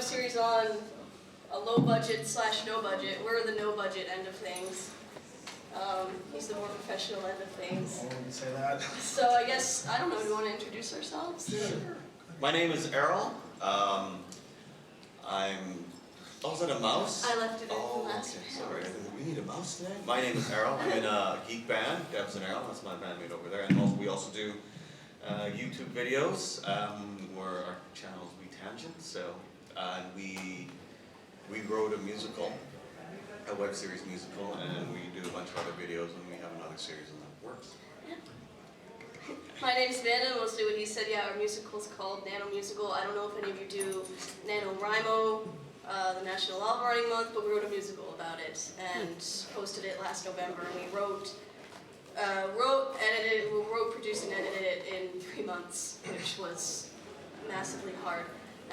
web series on a low budget / no budget. We're the no budget end of things. He's the more professional end of things. I wouldn't say that. So I guess, I don't know, do you want to introduce ourselves? Sure. My name is Errol. Oh, is that a mouse? I left it in Oh, last okay, sorry. We need a mouse today? My name is Errol. I'm in a geek band, Debs and Errol. That's my bandmate over there. And we also do YouTube videos where our channel is We Tangent. So, and we wrote a musical, a web series musical, and we do a bunch of other videos, and we have another series in the works. My name's Vanna, mostly what he said. Yeah, our musical's called Nano Musical. I don't know if any of you do NaNoWriMo, the National Novel Writing Month, but we wrote a musical about it and posted it last November. And we wrote, produced, and edited it in 3 months, which was massively hard,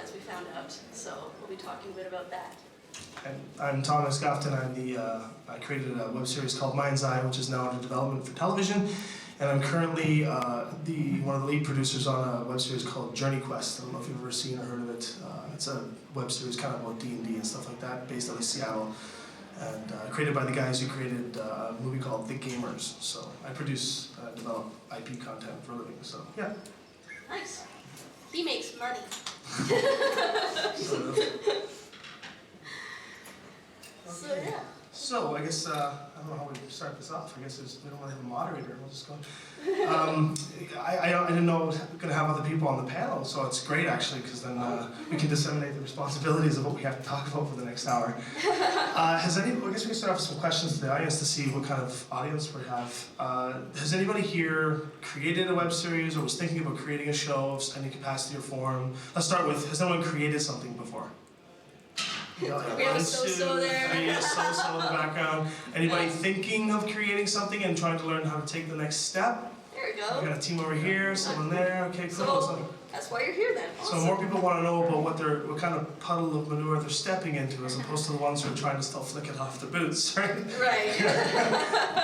as we found out. So we'll be talking a bit about that. I'm Thomas Gofton. I created a web series called Mind's Eye, which is now under development for television. And I'm currently one of the lead producers on a web series called Journey Quest. I don't know if you've ever seen or heard of it. It's a web series kind of about D&D and stuff like that, based out of Seattle. And created by the guys who created a movie called The Gamers. So I produce, develop IP content for a living, so yeah. Nice. He makes money. So yeah. So I guess, I don't know how we start this off. I guess we don't really have a moderator. We'll just go. I didn't know I was going to have other people on the panel, so it's great actually, because then we can disseminate the responsibilities of what we have to talk about for the next hour. I guess we can start off with some questions to the audience to see what kind of audience we have. Has anybody here created a web series or was thinking about creating a show of any capacity or form? Let's start with, has anyone created something before? We have a so-so there. A so-so in the background. Anybody thinking of creating something and trying to learn how to take the next step? There we go. We got a team over here, someone there. Okay, cool. So that's why you're here then. Awesome. So more people want to know about what kind of puddle of manure they're stepping into, as opposed to the ones who are trying to still flick it off their boots, right? Right.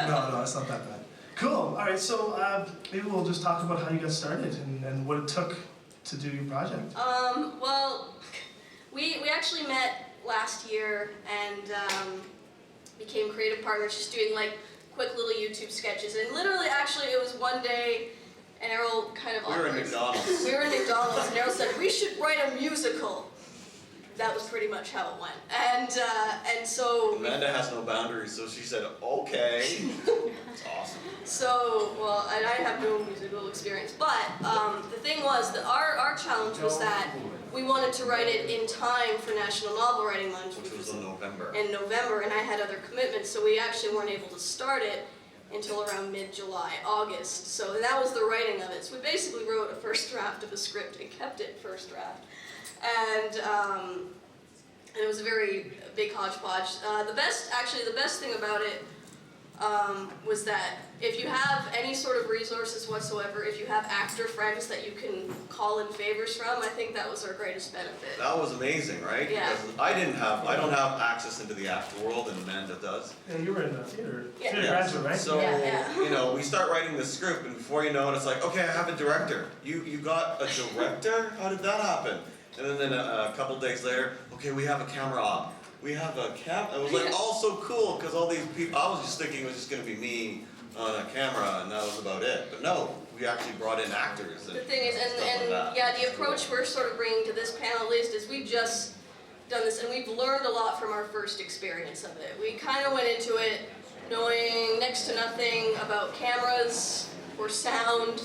No, it's not that bad. Cool. All right. So maybe we'll just talk about how you got started and what it took to do your project. Well, we actually met last year and became creative partners, just doing like quick little YouTube sketches. And literally, actually, it was one day, and Errol kind of We were in McDonald's. We were in McDonald's, and Errol said, "We should write a musical." That was pretty much how it went. And so Amanda has no boundaries, so she said, "Okay." It's awesome. So, well, and I have no musical experience, but the thing was that our challenge was that we wanted to write it in time for National Novel Writing Month, Which was in November. And I had other commitments, so we actually weren't able to start it until around mid-July, August. So that was the writing of it. So we basically wrote a first draft of a script and kept it first draft. And it was a very big hodgepodge. The best thing about it was that if you have any sort of resources whatsoever, if you have actor friends that you can call in favors from, I think that was our greatest benefit. That was amazing, right? Yeah. Because I don't have access into the actor world, and Amanda does. Yeah, you were in the theater. Yeah. Theater graduate, right? So, Yeah. we start writing the script, and before you know it, it's like, okay, I have a director. You got a director? How did that happen? And then a couple days later, okay, we have a camera op. We have a it was like all so cool, because all these people, I was just thinking it was just going to be me on a camera and that was about it. But no, we actually brought in actors. And the thing is, the approach we're sort of bringing to this panel at least is we've just done this and we've learned a lot from our first experience of it. We kind of went into it knowing next to nothing about cameras or sound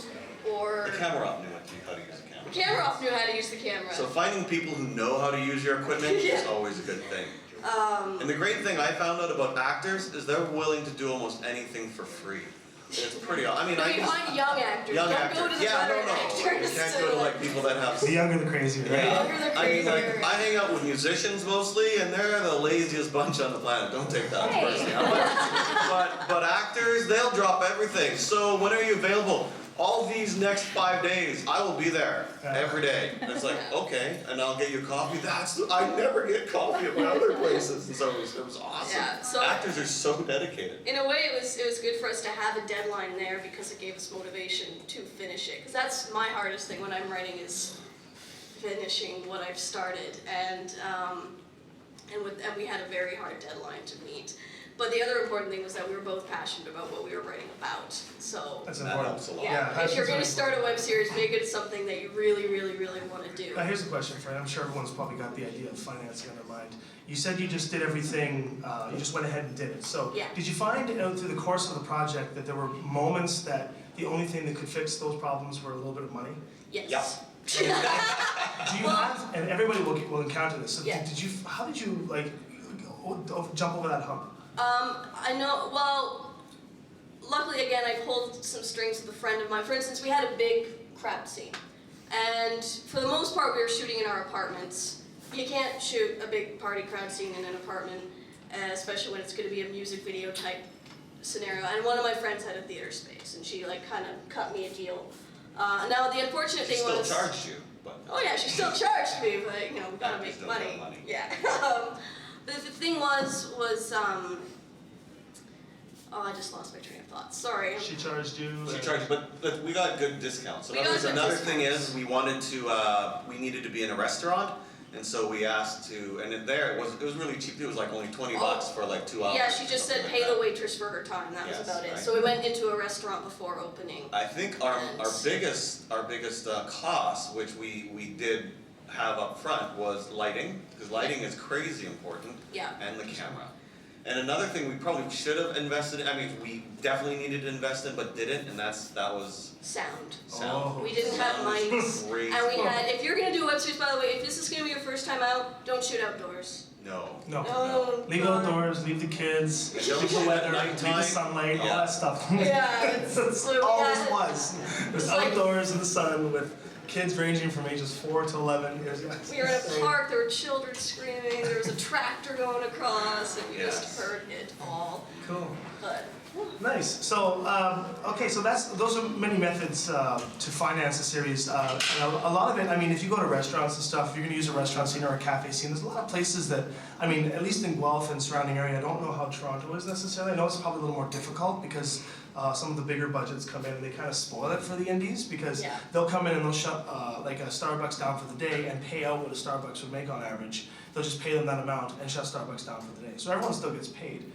or... The camera op knew how to use the camera. The camera op knew how to use the camera. So finding people who know how to use your equipment is always a good thing. And the great thing I found out about actors is they're willing to do almost anything for free. It's pretty awesome. I mean, but you find young actors. Don't go to the veteran actors. You can't go to like people that have... The younger the crazier, right? Yeah. The younger the I mean, crazier. like, I hang out with musicians mostly, and they're the laziest bunch on the planet. Don't take that personally. But actors, they'll drop everything. So when are you available? All these next 5 days, I will be there every day. And it's like, okay, and I'll get you coffee. I never get coffee at my other places, and so it was awesome. Yeah, so actors are so dedicated. In a way, it was good for us to have a deadline there because it gave us motivation to finish it. Because that's my hardest thing when I'm writing is finishing what I've started, and we had a very hard deadline to meet. But the other important thing was that we were both passionate about what we were writing about. So That's that important. helps a lot. yeah, if you're going to start a web series, make it something that you really, really, really want to do. Now here's a question for you. I'm sure everyone's probably got the idea of financing in their mind. You said you just did everything, you just went ahead and did it. So Yeah. did you find through the course of the project that there were moments that the only thing that could fix those problems were a little bit of money? Yes. Do you have, and everybody will encounter this, so Yeah. how did you like jump over that hump? I know, well, luckily again I pulled some strings with a friend of mine. For instance, we had a big crap scene. And for the most part we were shooting in our apartments. You can't shoot a big party crowd scene in an apartment, especially when it's going to be a music video type scenario. And one of my friends had a theater space and she like kind of cut me a deal. Now the unfortunate She thing still was... charged you, but... Oh yeah, she still charged me, but you know, we gotta make Still money. got money. Yeah. The thing was oh, I just lost my train of thought. Sorry. She charged you? She charged, but we got good discounts. So We got good another thing discounts. is, we wanted to, we needed to be in a restaurant, and so we asked to, and there, it was really cheap, it was like only 20 bucks for like 2 hours. Yeah, she just said something pay like the that. waitress for her time. That Yes, was about it. right. So we went into a restaurant before opening. I think our biggest cost, which we did have up front, was lighting, because lighting is crazy important, Yeah. and the camera. And another thing we probably should have invested in, I mean, we definitely needed to invest in, but didn't, and that was Sound. sound. Oh. We didn't have Sound is mics. crazy. And we had, if you're gonna do a web series, by the way, if this is gonna be your first time out, don't shoot outdoors. No. No. No. Leave outdoors, leave the kids, Don't leave the shoot weather, at leave the nighttime. sunlight, all Yeah. that stuff. Yeah, it's That's so we all had- this was. It was It's like- outdoors in the sun with kids ranging from ages 4 to 11 years. We were in a park, there were children screaming, there was a tractor going across, and we just Yes. heard it all. Cool. But Nice. So, okay, so those are many methods to finance a series. And a lot of it, I mean, if you go to restaurants and stuff, you're going to use a restaurant scene or a cafe scene. There's a lot of places that, I mean, at least in Guelph and surrounding area, I don't know how Toronto is necessarily. I know it's probably a little more difficult because some of the bigger budgets come in and they kind of spoil it for the indies because Yeah. they'll come in and they'll shut like a Starbucks down for the day and pay out what a Starbucks would make on average. They'll just pay them that amount and shut Starbucks down for the day. So everyone still gets paid.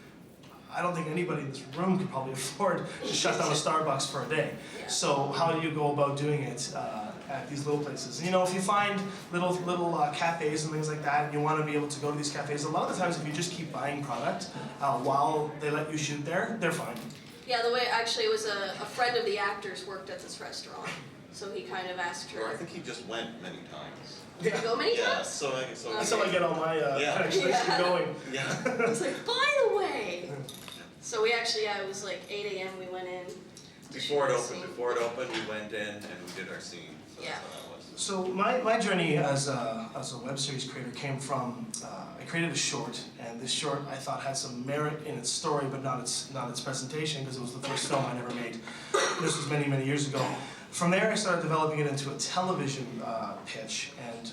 I don't think anybody in this room could probably afford to shut down a Starbucks for a day. Yeah. So how do you go about doing it at these little places? And, you know, if you find little cafes and things like that, and you want to be able to go to these cafes, a lot of the times if you just keep buying product while they let you shoot there, they're fine. yeah, the way actually it was a friend of the actors worked at this restaurant, so he kind of asked Or I her. think he just went many times. Did you go many Yeah, times? so That's how I get all my Yeah. connections Yeah. going. yeah. I was like, by the way. So we actually, yeah, it was like 8 a.m. we went in. to Before it shoot the opened, scene. we went in and we did our scene. So Yeah. that's how that was. So my journey as a web series creator came from, I created a short, and this short I thought had some merit in its story, but not its presentation, because it was the first film I ever made. This was many, many years ago. From there I started developing it into a television pitch, and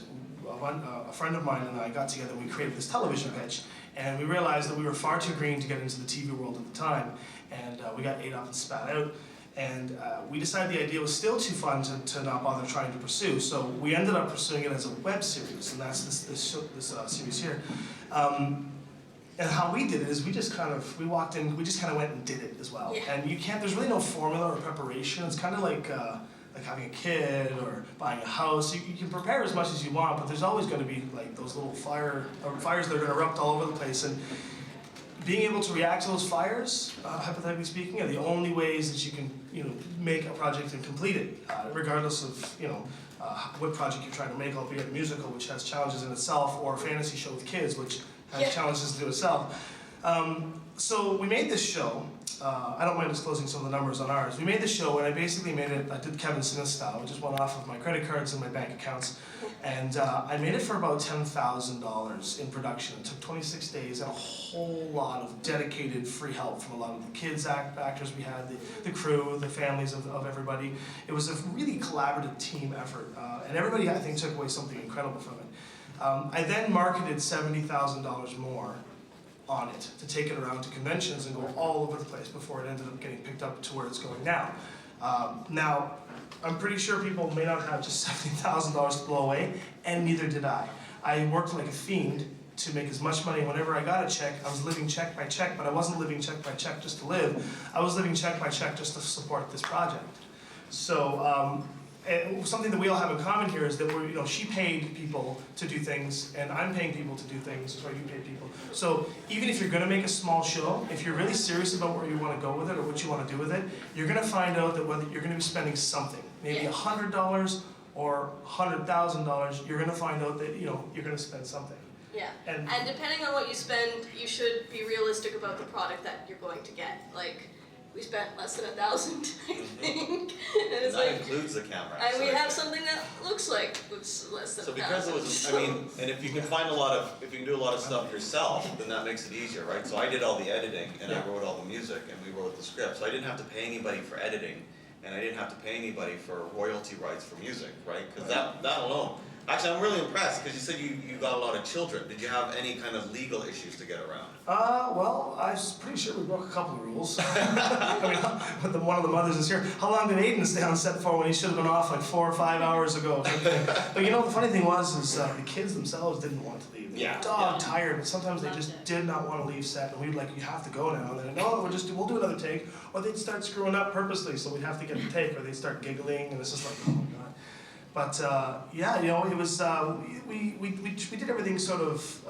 a friend of mine and I got together and we created this television pitch, and we realized that we were far too green to get into the TV world at the time, and we got ate up and spat out. And we decided the idea was still too fun to not bother trying to pursue, so we ended up pursuing it as a web series, and that's this series here. And how we did it is we just kind of went and did it as well. Yeah. And there's really no formula or preparation. It's kind of like having a kid or buying a house. You can prepare as much as you want, but there's always going to be like those little fires that are going to erupt all over the place. And being able to react to those fires, hypothetically speaking, are the only ways that you can, make a project and complete it, regardless of, what project you're trying to make, albeit a musical, which has challenges in itself, or a fantasy show with kids, which has Yeah. challenges to itself. So we made this show. I don't mind disclosing some of the numbers on ours. We made the show, and I basically made it, I did Kevin Smith style, which just went off of my credit cards and my bank accounts. And I made it for about $10,000 in production. It took 26 days and a whole lot of dedicated free help from a lot of the kids actors we had, the crew, the families of everybody. It was a really collaborative team effort, and everybody, I think, took away something incredible from it. I then marketed $70,000 more on it to take it around to conventions and go all over the place before it ended up getting picked up to where it's going now. Now, I'm pretty sure people may not have just $70,000 to blow away, and neither did I. I worked like a fiend to make as much money. Whenever I got a check, I was living check by check, but I wasn't living check by check just to live. I was living check by check just to support this project. So, and something that we all have in common here is that we're, she paid people to do things, and I'm paying people to do things, so you pay people. So even if you're gonna make a small show, if you're really serious about where you wanna go with it or what you wanna do with it, you're gonna find out that whether you're gonna be spending something, maybe $100 or $100,000, you're gonna find out that, you're gonna spend something. Yeah, And and depending on what you spend, you should be realistic about the product that you're going to get. Like, we spent less than $1,000, I think, and it's that like, includes the camera. and we so- have something that looks like it's less than So $1,000. because it was, and if you can find if you can do a lot of stuff yourself, then that makes it easier, right? So I did all the editing, and I wrote all the music, and we wrote the script, so I didn't have to pay anybody for editing, and I didn't have to pay anybody for royalty rights for music, right? Because that alone, actually I'm really impressed, because you said you got a lot of children. Did you have any kind of legal issues to get around? Well, I was pretty sure we broke a couple of rules. I mean, one of the mothers is here. How long did Aiden stay on set for when he should have been off like 4 or 5 hours ago? But the funny thing was the kids themselves didn't want to leave. They were dog tired, but sometimes they just did not want to leave set, and we'd like, you have to go now. And then, no, we'll do another take. Or they'd start screwing up purposely, so we'd have to get the take, or they'd start giggling, and it's just like, oh my god. But it was we did everything sort of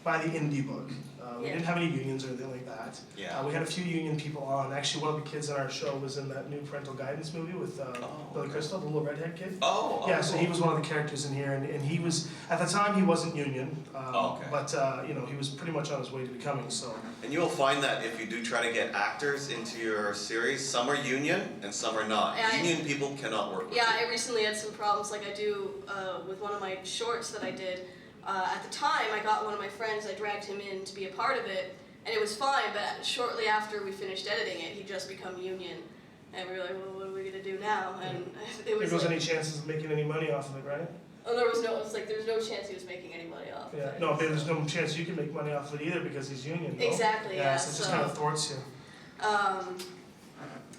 by the indie book. We didn't have any unions or anything like that. Yeah. We had a few union people on. Actually, one of the kids in our show was in that new parental guidance movie with Billy Crystal, the little redhead kid. Yeah, so he was one of the characters in here, and he was, at the time he wasn't union, but he was pretty much on his way to becoming, so. And you'll find that if you do try to get actors into your series, some are union and some are not. Union people cannot work with you. I recently had some problems, like I do with one of my shorts that I did. At the time, I got one of my friends, I dragged him in to be a part of it, and it was fine, but shortly after we finished editing it, he'd just become union. And we were like, well, what are we going to do now? And it was If there was any chances of making any money off of it, right? Oh, there was no chance he was making any money off of it. No, but there's no chance you can make money off of it either because he's union. No? Exactly, yeah. So it just kind of thwarts you.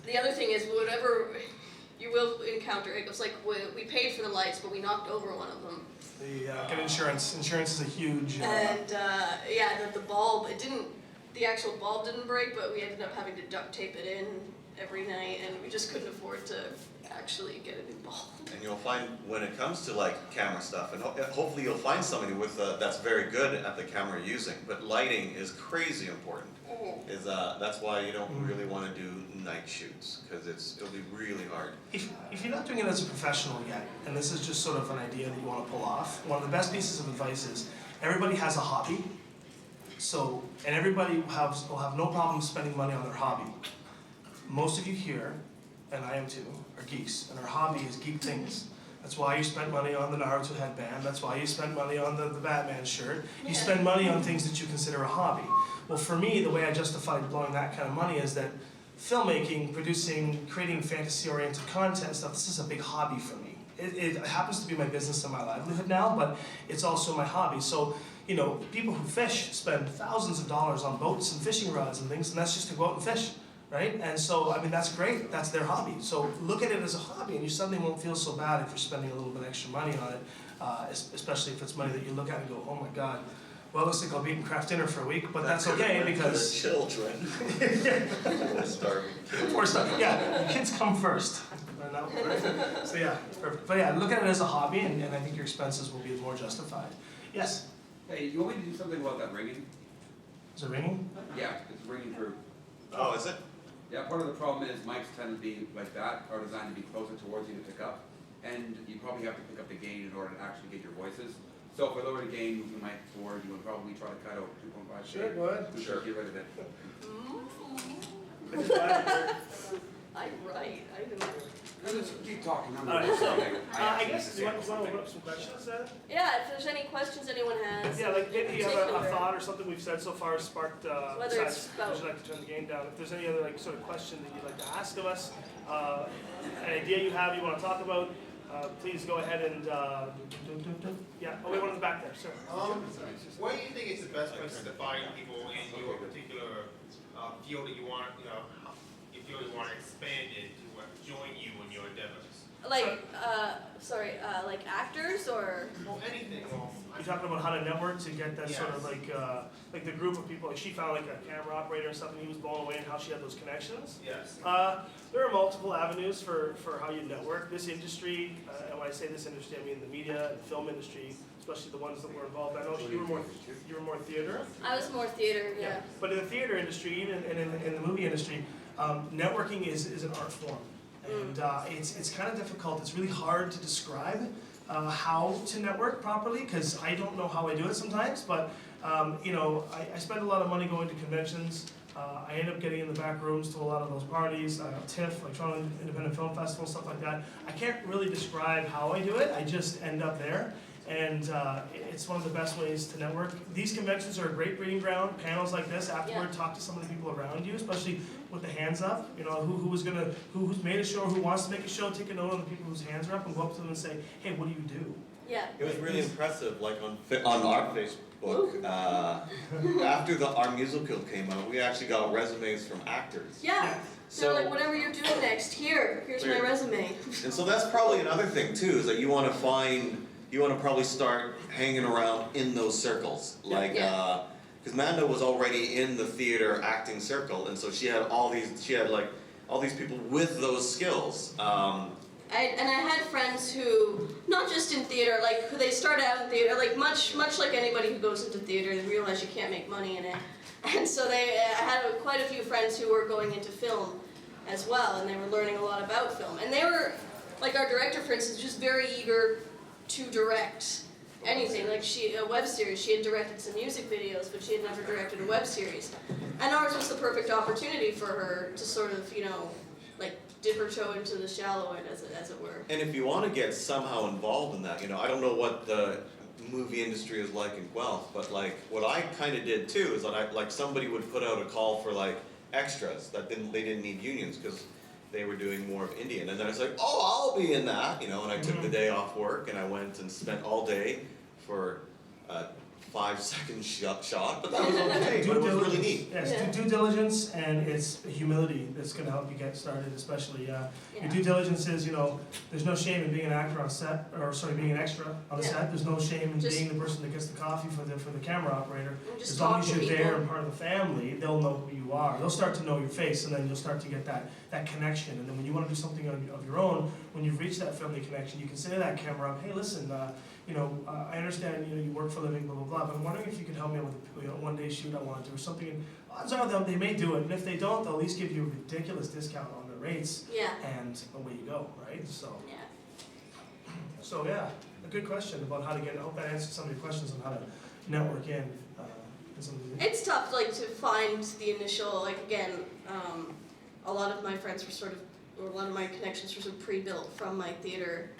The other thing is, whatever you will encounter, it was like we paid for the lights, but we knocked over one of them. Get insurance. Insurance is a huge. And the bulb, the actual bulb didn't break, but we ended up having to duct tape it in every night, and we just couldn't afford to actually get a new bulb. And you'll find when it comes to like camera stuff, and hopefully you'll find somebody with that's very good at the camera you're using. But lighting is crazy important. That's why you don't really want to do night shoots, because it'll be really hard. If you're not doing it as a professional yet, and this is just sort of an idea that you want to pull off, one of the best pieces of advice is everybody has a hobby. So, and everybody will have no problem spending money on their hobby. Most of you here, and I am too, are geeks, and our hobby is geek things. That's why you spent money on the Naruto headband. That's why you spent money on the Batman shirt. You spend money on things that you consider a hobby. Well, for me, the way I justified blowing that kind of money is that filmmaking, producing, creating fantasy-oriented content stuff, this is a big hobby for me. It happens to be my business and my livelihood now, but it's also my hobby. So, people who fish spend thousands of dollars on boats and fishing rods and things, and that's just to go out and fish. Right? And so, that's great. That's their hobby. So look at it as a hobby, and you suddenly won't feel so bad if you're spending a little bit extra money on it, especially if it's money that you look at and go, oh my God, well, it looks like I'll be eating craft dinner for a week, but that's okay because... The children. Starving. Poor stuff. Yeah, kids come first. Right? So yeah, perfect. But yeah, look at it as a hobby, and I think your expenses will be more justified. Yes? Hey, you want me to do something about that ringing? Is it ringing? Yeah, it's ringing through. Oh, is it? Yeah, part of the problem is mics tend to be like that, are designed to be closer towards you to pick up. And you probably have to pick up the gain in order to actually get your voices. So if I lower the gain, move the mic forward, you would probably try to cut out 2.5. Sure, go ahead. Sure. Get rid of it. I'm right. I didn't. Just keep talking. I'm All right, gonna do so something. I guess actually you need want to to say open up some questions then? Yeah, if there's any questions anyone has. Yeah, like maybe you have a particular. thought or something we've said so far sparked, Whether it's besides, about- would you like to turn the game down? If there's any other sort of question that you'd like to ask of us, an idea you have you want to talk about, please go ahead and, yeah, we one in the back there, sir. Where do you think is the best place to find people in your particular field that you want, if you really want to expand it to join you in your endeavors? Like, like actors or? Well, anything. You're talking about how to network to get that sort of like the group of people. Like she found like a camera operator or something. He was blown away and how she had those connections. Yes. There are multiple avenues for how you network. This industry, and when I say this industry, I mean the media and the film industry, especially the ones that were involved. I know you were more theater. I was more theater, yeah. But in the theater industry, even in the movie industry, networking is an art form. And it's kind of difficult. It's really hard to describe how to network properly because I don't know how I do it sometimes. But you know, I spend a lot of money going to conventions. I end up getting in the back rooms to a lot of those parties, TIFF, like Toronto Independent Film Festival, stuff like that. I can't really describe how I do it. I just end up there. And it's one of the best ways to network. These conventions are a great breeding ground. Panels like this, afterward, talk to some of the people around you, especially with the hands up. You know, who's made a show, who wants to make a show, take a note on the people whose hands are up and go up to them and say, hey, what do you do? Yeah. It was really impressive, like on our Facebook, after our musical came out, we actually got resumes from actors. Yeah. So like, whatever you're doing next, here's my resume. And so that's probably another thing too, is that you want to probably start hanging around in those circles, like, because Manda was already in the theater acting circle, and so she had all these people with those skills. I had friends who, not just in theater, like who they started out in theater, like much like anybody who goes into theater, they realize you can't make money in it, and so I had quite a few friends who were going into film as well, and they were learning a lot about film, and they were, like our director, for instance, just very eager to direct anything. Like a web series, she had directed some music videos, but she had never directed a web series, and ours was the perfect opportunity for her to sort of, you know, like dip her toe into the shallow end, as it were. And if you want to get somehow involved in that, you know, I don't know what the movie industry is like in Guelph, but like what I kind of did too is that somebody would put out a call for like extras that they didn't need unions because they were doing more of Indian, and then I was like, oh, I'll be in that, you know, and I took the day off work and I went and spent all day for 5-second shot, but that was okay, but it was really neat. Yes, due diligence, and it's humility that's going to help you get started, especially. Your due diligence is, you know, there's no shame in being an actor on set, or sorry, being an extra on the set. There's no shame in being the person that gets the coffee for the camera operator. As long as you're there and part of the family, they'll know who you are. They'll start to know your face, and then you'll start to get that connection. And then when you want to do something of your own, when you've reached that family connection, you can say to that camera up, hey, listen, you know, I understand, you know, you work for a living, blah, blah, blah, but I'm wondering if you could help me out with a one-day shoot I want to do or something. And odds are they may do it, and if they don't, they'll at least give you a ridiculous discount on the rates, and away you go, right? So yeah, a good question about how to get, I hope that answered some of your questions on how to network in. It's tough, like, to find the initial, like, again, a lot of my friends were sort of, or a lot of my connections were sort of pre-built from my theater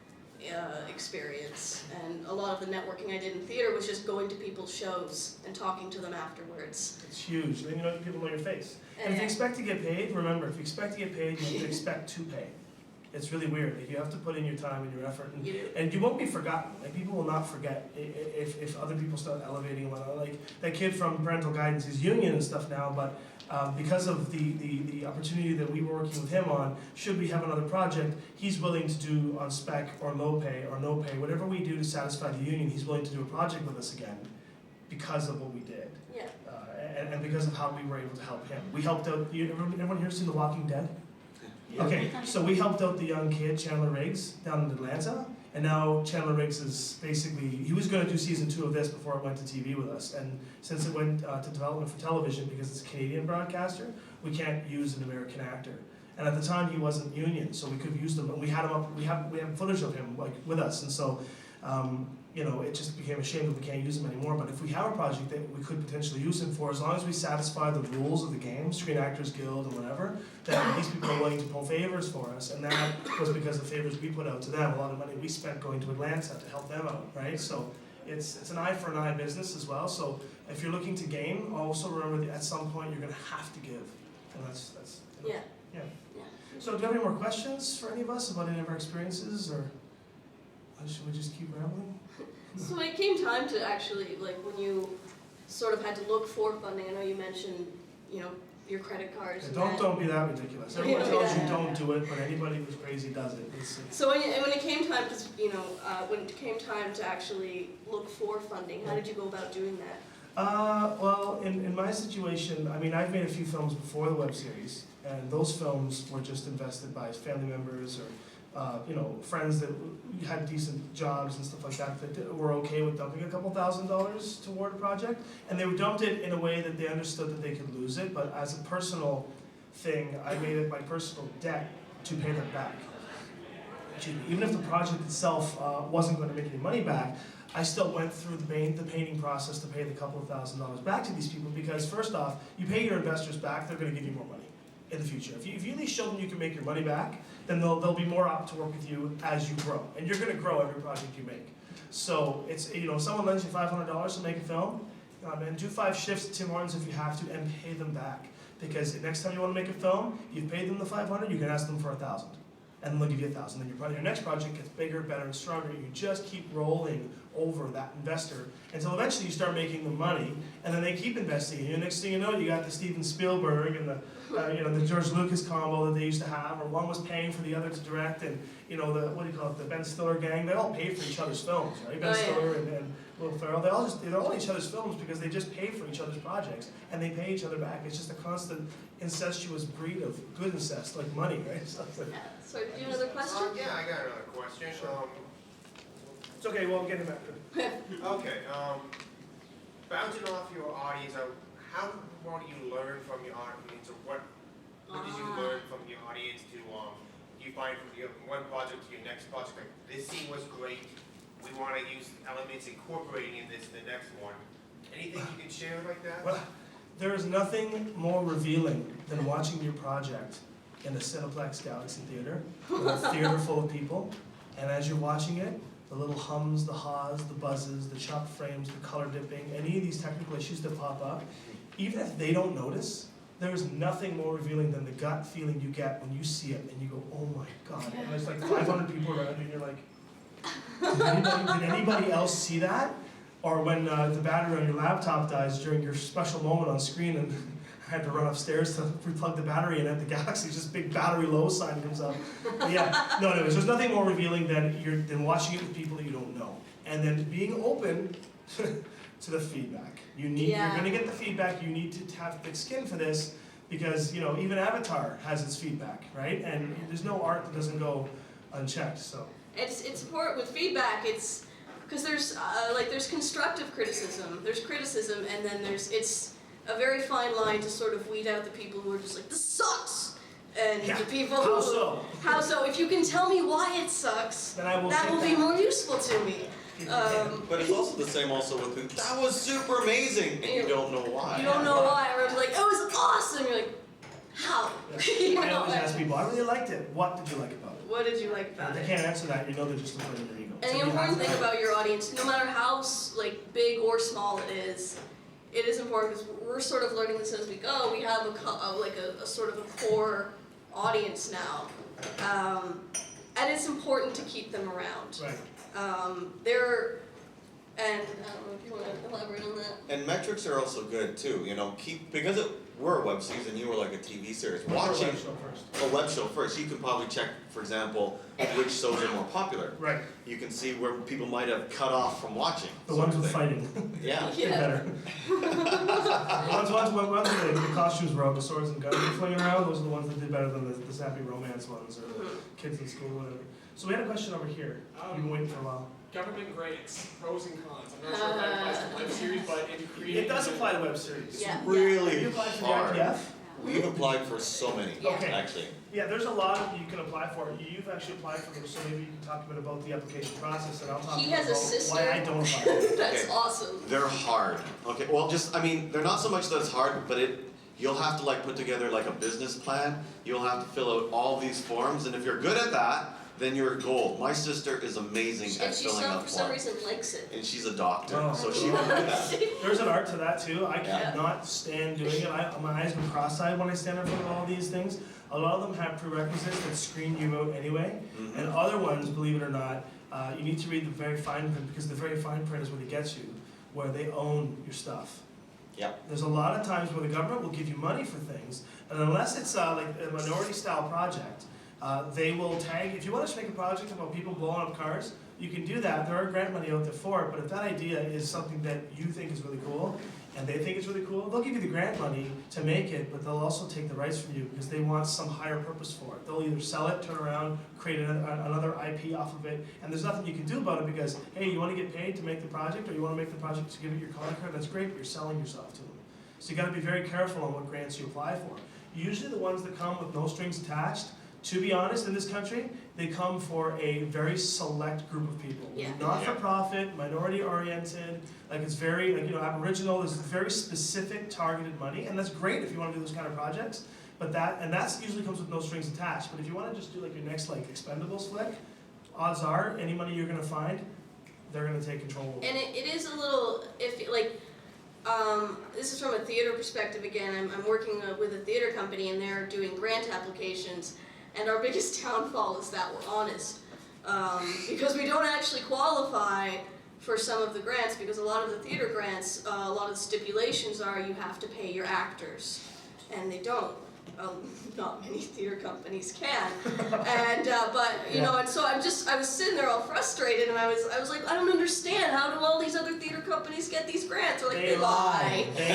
experience, and a lot of the networking I did in theater was just going to people's shows and talking to them afterwards. It's huge. Then you know people know your face. And if you expect to get paid, remember, if you expect to get paid, you have to expect to pay. It's really weird. Like, you have to put in your time and your effort, and you won't be forgotten. Like, people will not forget if other people start elevating one another. Like that kid from Parental Guidance is union and stuff now, but because of the opportunity that we were working with him on, should we have another project, he's willing to do on spec or low pay or no pay, whatever we do to satisfy the union, he's willing to do a project with us again because of what we did. And because of how we were able to help him. We helped out, everyone here seen The Walking Dead? Okay, so we helped out the young kid, Chandler Riggs, down in Atlanta, and now Chandler Riggs is basically, he was going to do season 2 of this before it went to TV with us, and since it went to development for television, because it's a Canadian broadcaster, we can't use an American actor. And at the time he wasn't union, so we could have used him, and we had him up, we have footage of him like with us, and so you know, it just became a shame that we can't use him anymore. But if we have a project that we could potentially use him for, as long as we satisfy the rules of the game, Screen Actors Guild and whatever, then these people are willing to pull favors for us. And that was because the favors we put out to them, a lot of money we spent going to Atlanta to help them out, right? So it's an eye for an eye business as well. So if you're looking to gain, also remember that at some point you're going to have to give. And that's you know, yeah. So do you have any more questions for any of us about any of our experiences, or should we just keep rambling? So when it came time to actually, like, when you sort of had to look for funding, I know you mentioned, you know, your credit cards. Yeah, and don't that. don't be that ridiculous. Everyone Yeah, tells you yeah. don't do it, but anybody who's crazy does it. So when it came time, because when it came time to actually look for funding, how did you go about doing that? Well, in my situation, I mean, I've made a few films before the web series, and those films were just invested by family members or friends that had decent jobs and stuff like that were okay with dumping a couple $1,000s toward a project, and they dumped it in a way that they understood that they could lose it, but as a personal thing, I made it my personal debt to pay them back. Even if the project itself wasn't going to make any money back, I still went through the painting process to pay the couple of $1,000s back to these people, because first off, you pay your investors back, they're going to give you more money in the future. If you at least show them you can make your money back, then they'll be more apt to work with you as you grow. And you're going to grow every project you make. So it's, if someone lends you $500 to make a film, and do 5 shifts at Tim Hortons if you have to, and pay them back. Because next time you want to make a film, you've paid them the $500, you can ask them for $1,000. And they'll give you $1,000. Then your next project gets bigger, better, and stronger. You just keep rolling over that investor until eventually you start making the money, and then they keep investing in you. Next thing you know, you got the Steven Spielberg and the George Lucas combo that they used to have, or one was paying for the other to direct, and the Ben Stiller gang. They all paid for each other's films, right? Ben Stiller and Will Ferrell. They're all each other's films because they just pay for each other's projects, and they pay each other back. It's just a constant incestuous breed of good incest, like money, right? So it's like, So do you have another question? Yeah, I got another question. it's okay, we'll get him after. Okay, bouncing off your audience, how do you learn from your audience, or what did you learn from your audience to, you find from your one project to your next project, like, this scene was great, we want to use elements incorporating in this, the next one. Anything you can share like that? Well, there is nothing more revealing than watching your project in a Cineplex Galaxy Theater, with a theater full of people, and as you're watching it, the little hums, the haws, the buzzes, the chopped frames, the color dipping, any of these technical issues that pop up, even if they don't notice, there is nothing more revealing than the gut feeling you get when you see it and you go, oh my God, and there's like 500 people around you and you're like, did anybody else see that? Or when the battery on your laptop dies during your special moment on screen and I had to run upstairs to replug the battery in at the Galaxy, just big battery low sign comes up. But yeah, no, anyways, there's nothing more revealing than watching it with people that you don't know. And then being open to the feedback. You're gonna get the feedback, you need to have thick skin for this, because even Avatar has its feedback, right? And there's no art that doesn't go unchecked, so. It's important with feedback. It's because there's constructive criticism. There's criticism, and then it's a very fine line to sort of weed out the people who are just like, this sucks, and the people How who so? How so? If you can tell me why it sucks, Then I will that take will be that. more useful to me. But it's also the same also with who, that was super amazing, and you don't know why. You don't know why, or it's like, it was awesome. You're like, how? I always ask people, I really liked it. What did you like about it? What did you like If about they it? can't answer that, they're just afraid of their ego. And So the you have important to- thing about your audience, no matter how big or small it is important because we're sort of learning this as we go. We have a sort of a core audience now, and it's important to keep them around. Right. And I don't know if you want to elaborate on that. And metrics are also good too, because we're a web series and you were like a TV series. Watching a web show first, you can probably check, for example, which shows are more popular. Right. You can see where people might have cut off from watching. The sort ones of with thing. fighting. Yeah. They're better. ones where the costumes were out, the swords and guns were flinging around, those are the ones that did better than the sappy romance ones or the kids in school, whatever. So we had a question over here. You've been waiting for a while. Government grants, pros and cons. I'm not sure if that applies to web series, but in creating. It does apply to web series. Yeah. Really Have you applied for the hard. IPF? We've applied for so many, Okay. actually. Yeah, there's a lot you can apply for. You've actually applied for them, so maybe you can talk a bit about the application process, and I'll talk He about has a sister. why I don't apply. That's Okay. awesome. They're hard. Okay, well they're not so much that it's hard, but you'll have to put together a business plan. You'll have to fill out all these forms, and if you're good at that, then you're gold. My sister is amazing And at she filling out for some forms. reason likes it. And she's a doctor, Oh. so she can do that. There's an art to that too. I Yeah. cannot stand doing it. My eyes go cross-eyed when I stand in front of all these things. A lot of them have prerequisites that screen you out anyway, Mhm. and other ones, believe it or not, you need to read the very fine print, because the very fine print is what it gets you, where they own your stuff. Yep. There's a lot of times where the government will give you money for things, and unless it's like a minority-style project, they will tag. If you want to make a project about people blowing up cars, you can do that. There are grant money out there for it, but if that idea is something that you think is really cool, and they think it's really cool, they'll give you the grant money to make it, but they'll also take the rights from you because they want some higher purpose for it. They'll either sell it, turn around, create another IP off of it, and there's nothing you can do about it because, hey, you want to get paid to make the project, or you want to make the project to give it your contract, that's great, but you're selling yourself to them. So you got to be very careful on what grants you apply for. Usually the ones that come with no strings attached, to be honest, in this country, they come for a very select group of people. Yeah. Not-for-profit, minority-oriented, like it's very, like, Aboriginal, there's very specific targeted money, and that's great if you want to do those kind of projects, but that's usually comes with no strings attached. But if you want to just do like your next like Expendables flick, odds are, any money you're going to find, they're going to take control over. And it is a little, this is from a theater perspective again. I'm working with a theater company and they're doing grant applications. And our biggest downfall is that we're honest. Because we don't actually qualify for some of the grants because a lot of the theater grants, a lot of the stipulations are you have to pay your actors. And they don't. Not many theater companies can. And, and so I was sitting there all frustrated and I was like, I don't understand. How do all these other theater companies get these grants? They're like, they lie. They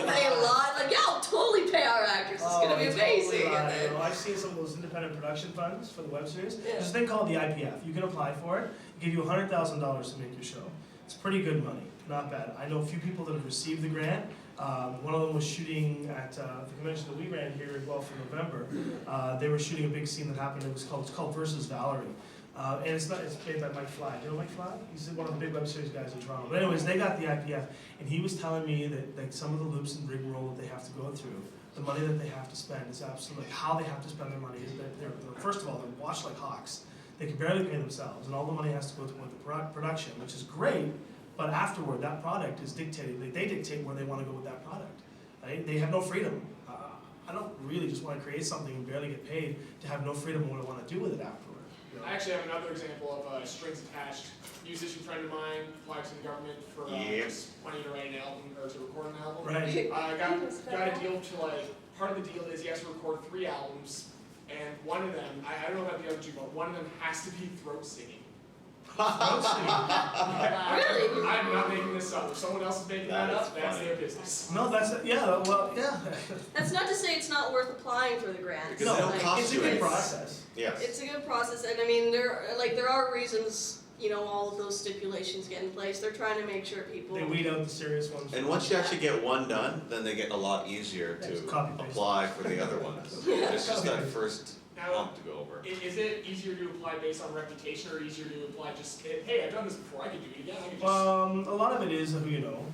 lie. Like, yeah, I'll totally pay our actors. It's going to be amazing. Totally I've seen some of those independent production funds for the web series. Yeah. There's a thing called the IPF. You can apply for it. They give you $100,000 to make your show. It's pretty good money. Not bad. I know a few people that have received the grant. One of them was shooting at the convention that we ran here as well for November. They were shooting a big scene that happened. It's called Versus Valerie. And it's made by Mike Fly. Do you know Mike Fly? He's one of the big web series guys in Toronto. But anyways, they got the IPF, and he was telling me that some of the loops and rigmarole that they have to go through, the money that they have to spend is absolutely, how they have to spend their money is that they're first of all, they're watched like hawks. They can barely pay themselves, and all the money has to go toward the production, which is great, but afterward, that product is dictated, they dictate where they want to go with that product. Right? They have no freedom. I don't really just want to create something and barely get paid to have no freedom on what I want to do with it afterward. I actually have another example of strings attached. Musician friend of mine applied to the government for money to write an album or to record an album. Right. Got a deal to part of the deal is he has to record 3 albums, and one of them, I don't know about the other 2, but one of them has to be throat singing. Really? I'm not making this up. If someone else is making that up, that's their business. No, that's yeah. That's not to say it's not worth applying for the grants. Because they don't cost it's a you good anything. process. Yes. It's a good process, and I mean, there are reasons, all of those stipulations get in place. They're trying to make sure people. They weed out the serious ones. And once you actually get one done, then they get a lot easier to Copy-paste. apply for the other ones. It's just that first hump to go over. Is it easier to apply based on reputation, or easier to apply just, hey, I've done this before, I can do it again, I can just... A lot of it is who you know.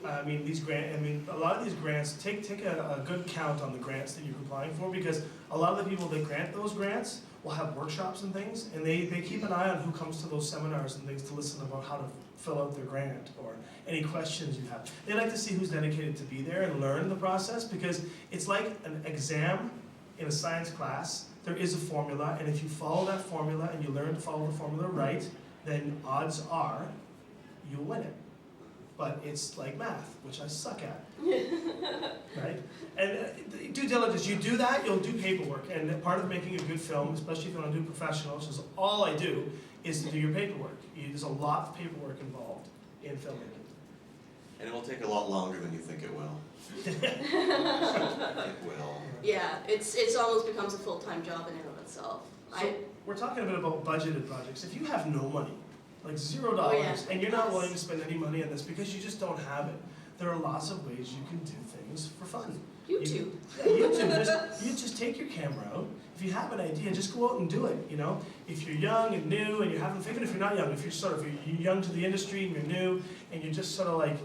I mean, a lot of these grants, take a good count on the grants that you're applying for, because a lot of the people that grant those grants will have workshops and things, and they keep an eye on who comes to those seminars and things to listen about how to fill out their grant or any questions you have. They like to see who's dedicated to be there and learn the process, because it's like an exam in a science class. There is a formula, and if you follow that formula and you learn to follow the formula right, then odds are you'll win it. But it's like math, which I suck at, right? And due diligence, you do that, you'll do paperwork. And part of making a good film, especially if you want to do professional, which is all I do, is to do your paperwork. There's a lot of paperwork involved in filmmaking. And it will take a lot longer than you think it will. It will. Yeah, it's almost becomes a full-time job in and of itself. So we're talking a bit about budgeted projects. If you have no money, like $0, Oh, yeah. and you're not willing to spend any money on this because you just don't have it, there are lots of ways you can do things for fun. YouTube. YouTube. You just take your camera out. If you have an idea, just go out and do it. If you're young and new and you haven't, even if you're not young, if you're young to the industry and you're new and you're just sort of like,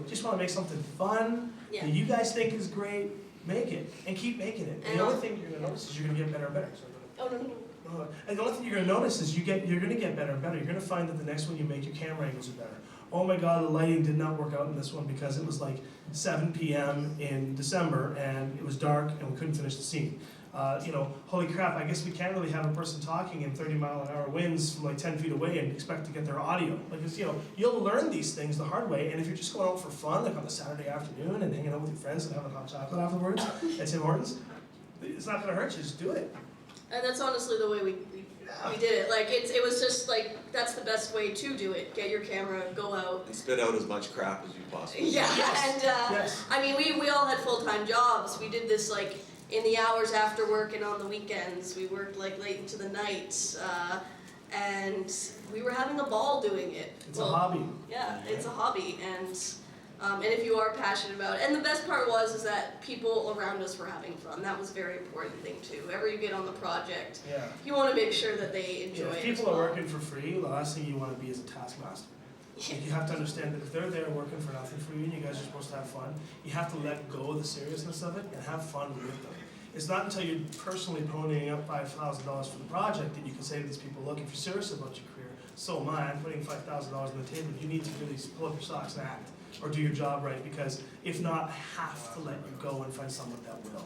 just want to make something fun Yeah. that you guys think is great, make it and keep making it. And the only thing you're going to notice is you're going to get better and better. Oh, no. And the only thing you're going to notice is you're going to get better and better. You're going to find that the next one you make, your camera angles are better. Oh my God, the lighting did not work out in this one because it was like 7 p.m. in December and it was dark and we couldn't finish the scene. holy crap, I guess we can't really have a person talking in 30-mile-an-hour winds from like 10 feet away and expect to get their audio. Like, it's, you'll learn these things the hard way, and if you're just going out for fun, like on a Saturday afternoon and hanging out with your friends and having hot chocolate afterwards at Tim Hortons, it's not gonna hurt you, just do it. And that's honestly the way we did it. Like, it was just like, that's the best way to do it. Get your camera, go out. And spit out as much crap as you possibly can. Yeah, Yes. and Yes. I mean, we all had full-time jobs. We did this like in the hours after work and on the weekends. We worked like late into the night, and we were having a ball doing it. It's a hobby. Yeah, it's a hobby, and if you are passionate about it, and the best part is that people around us were having fun. That was a very important thing too. Whoever you get on the project, Yeah. you want to make sure that they enjoy If it. people as well. are working for free, the last thing you want to be is a taskmaster. Like, you have to understand that if they're there working for nothing for you and you guys are supposed to have fun, you have to let go of the seriousness of it and have fun with them. It's not until you're personally ponying up $5,000 for the project that you can say to these people, look, if you're serious about your career, so am I. I'm putting $5,000 on the table. You need to really pull up your socks and act, or do your job right, because if not, I have to let you go and find someone that will.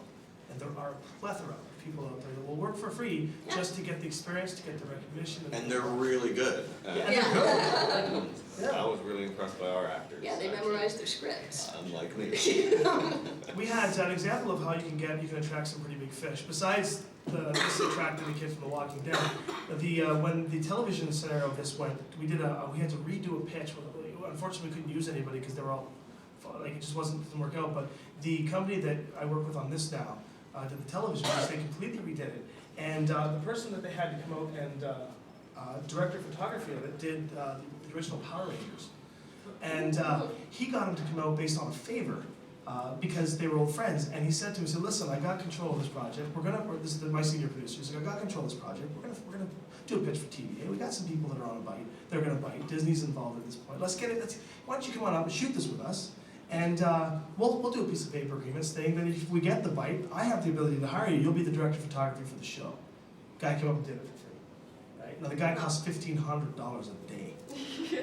And there are a plethora of people out there that will work for free just to get the experience, to get the recognition. And they're really good. And they're good. I was really impressed by our actors. Yeah, they actually. memorized their scripts. Unlike me. We had an example of how you can attract some pretty big fish. Besides this attracting the kid from The Walking Dead, when the television scenario of this went, we had to redo a pitch. Unfortunately, we couldn't use anybody because they were all like, it just didn't work out. But the company that I work with on this now did the television, they completely redid it. And the person that they had to come out and director of photography of it did the original Power Rangers. And he got him to come out based on a favor because they were old friends. And he said to me, he said, listen, I got control of this project. This is my senior producer. He said, I got control of this project. We're gonna do a pitch for TV. We got some people that are on a bite. They're gonna bite. Disney's involved at this point. Let's get it. Why don't you come on up and shoot this with us? And we'll do a piece of paper agreement saying that if we get the bite, I have the ability to hire you. You'll be the director of photography for the show. Guy came up and did it for free. Right? Now the guy cost $1,500 a day.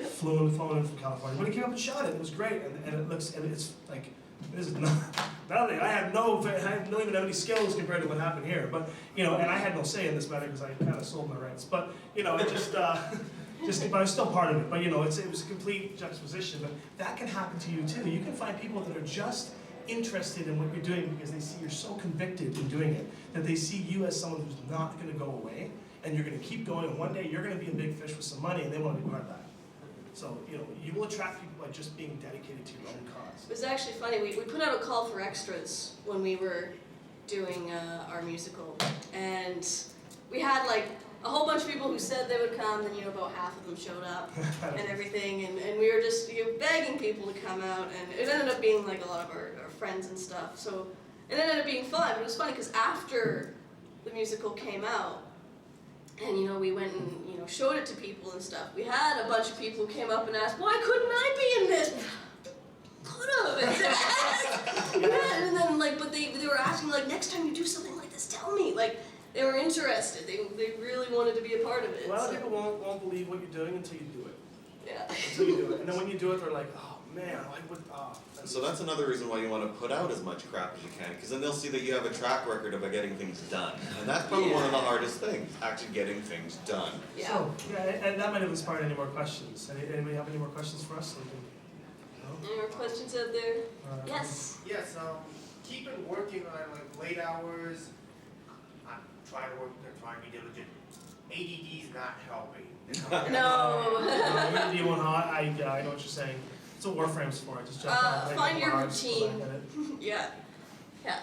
Flown in from California. But he came up and shot it. It was great, and it's like, this is nothing. I don't even have any skills compared to what happened here. But and I had no say in this matter because I kind of sold my rights. But it just but I was still part of it. But it was a complete juxtaposition. But that can happen to you too. You can find people that are just interested in what you're doing because they see you're so convicted in doing it that they see you as someone who's not going to go away, and you're going to keep going. And one day you're going to be a big fish with some money, and they want to be part of that. So, you will attract people by just being dedicated to your own cause. It was actually funny, we put out a call for extras when we were doing our musical, and we had like a whole bunch of people who said they would come, and about half of them showed up and everything, and we were just begging people to come out, and it ended up being like a lot of our friends and stuff, so it ended up being fun. But it was funny because after the musical came out, and we went and showed it to people and stuff, we had a bunch of people who came up and asked, why couldn't I be in this? Could've. Yeah, and then but they were asking next time you do something like this, tell me. They were interested. They really wanted to be a part of it. A lot of people won't believe what you're doing until you do it. Yeah. Until you do it, and then when you do it, they're like, oh man, So that's another reason why you want to put out as much crap as you can, because then they'll see that you have a track record of getting things done. And that's probably one of the hardest things, actually getting things done. Yeah. So, and that might have inspired any more questions. Anybody have any more questions for us? Any more questions out there? Yes. Yes, keeping working on late hours. I'm trying to work, trying to be diligent. ADD's not helping. No. You want I know what you're saying. It's what Warframe's for. Just jump on. Find your bars, routine. I get it. Yeah. Yeah.